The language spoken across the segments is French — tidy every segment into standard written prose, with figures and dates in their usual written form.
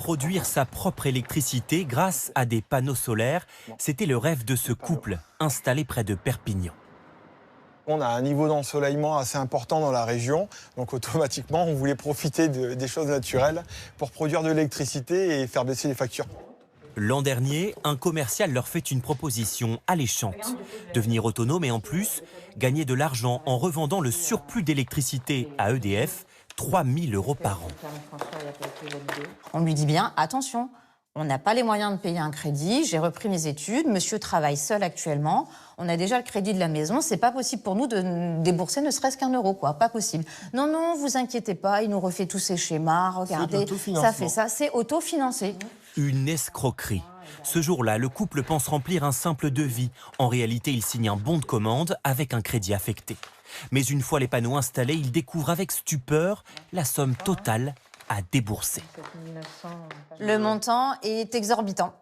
Produire sa propre électricité grâce à des panneaux solaires, c'était le rêve de ce couple installé près de Perpignan. On a un niveau d'ensoleillement assez important dans la région, donc automatiquement on voulait profiter des choses naturelles pour produire de l'électricité et faire baisser les factures. L'an dernier, un commercial leur fait une proposition alléchante. Devenir autonome et en plus, gagner de l'argent en revendant le surplus d'électricité à EDF, 3 000 € par an. On lui dit bien, attention, on n'a pas les moyens de payer un crédit, j'ai repris mes études, monsieur travaille seul actuellement, on a déjà le crédit de la maison, c'est pas possible pour nous de débourser ne serait-ce qu'1 euro, quoi, pas possible. Non, non, vous inquiétez pas, il nous refait tous ces schémas, regardez, ça fait ça, c'est autofinancé. Une escroquerie. Ce jour-là, le couple pense remplir un simple devis. En réalité, il signe un bon de commande avec un crédit affecté. Mais une fois les panneaux installés, il découvre avec stupeur la somme totale à débourser. Le montant est exorbitant.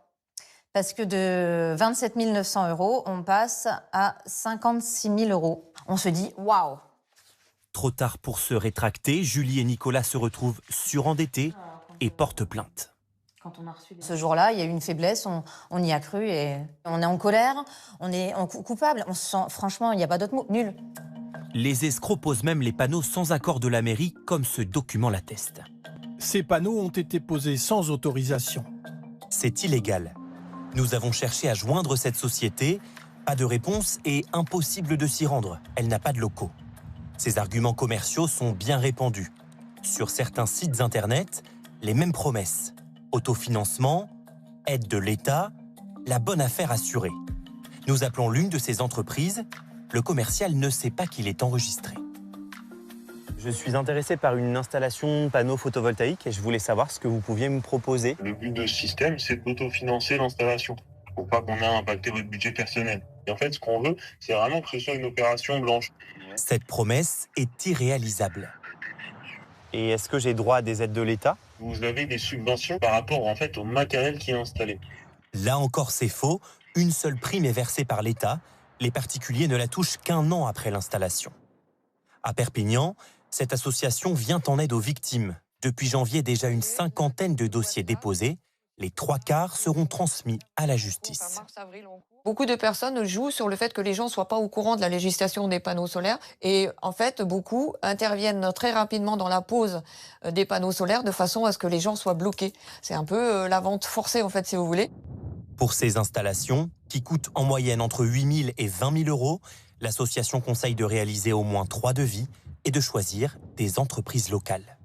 Parce que de 27 900 €, on passe à 56 000 €. On se dit, waouh! Trop tard pour se rétracter, Julie et Nicolas se retrouvent surendettés et portent plainte. Ce jour-là, il y a eu une faiblesse, on y a cru et on est en colère, on est coupable. On se sent, franchement, il n'y a pas d'autre mot, nul. Les escrocs posent même les panneaux sans accord de la mairie, comme ce document l'atteste. Ces panneaux ont été posés sans autorisation. C'est illégal. Nous avons cherché à joindre cette société. Pas de réponse et impossible de s'y rendre. Elle n'a pas de locaux. Ces arguments commerciaux sont bien répandus. Sur certains sites internet, les mêmes promesses. Autofinancement, aide de l'État, la bonne affaire assurée. Nous appelons l'une de ces entreprises. Le commercial ne sait pas qu'il est enregistré. Je suis intéressé par une installation panneau photovoltaïque et je voulais savoir ce que vous pouviez me proposer. Le but de ce système, c'est d'autofinancer l'installation pour pas qu'on ait impacté votre budget personnel. Et en fait, ce qu'on veut, c'est vraiment que ce soit une opération blanche. Cette promesse est irréalisable. Et est-ce que j'ai droit à des aides de l'État? Vous avez des subventions par rapport en fait au matériel qui est installé. Là encore, c'est faux. Une seule prime est versée par l'État. Les particuliers ne la touchent qu'1 an après l'installation. À Perpignan, cette association vient en aide aux victimes. Depuis janvier, déjà une 50aine de dossiers déposés. Les 3/4 seront transmis à la justice. Beaucoup de personnes jouent sur le fait que les gens ne soient pas au courant de la législation des panneaux solaires. Et en fait, beaucoup interviennent très rapidement dans la pose des panneaux solaires de façon à ce que les gens soient bloqués. C'est un peu la vente forcée, en fait, si vous voulez. Pour ces installations, qui coûtent en moyenne entre 8 000 et 20 000 €, l'association conseille de réaliser au moins 3 devis et de choisir des entreprises locales.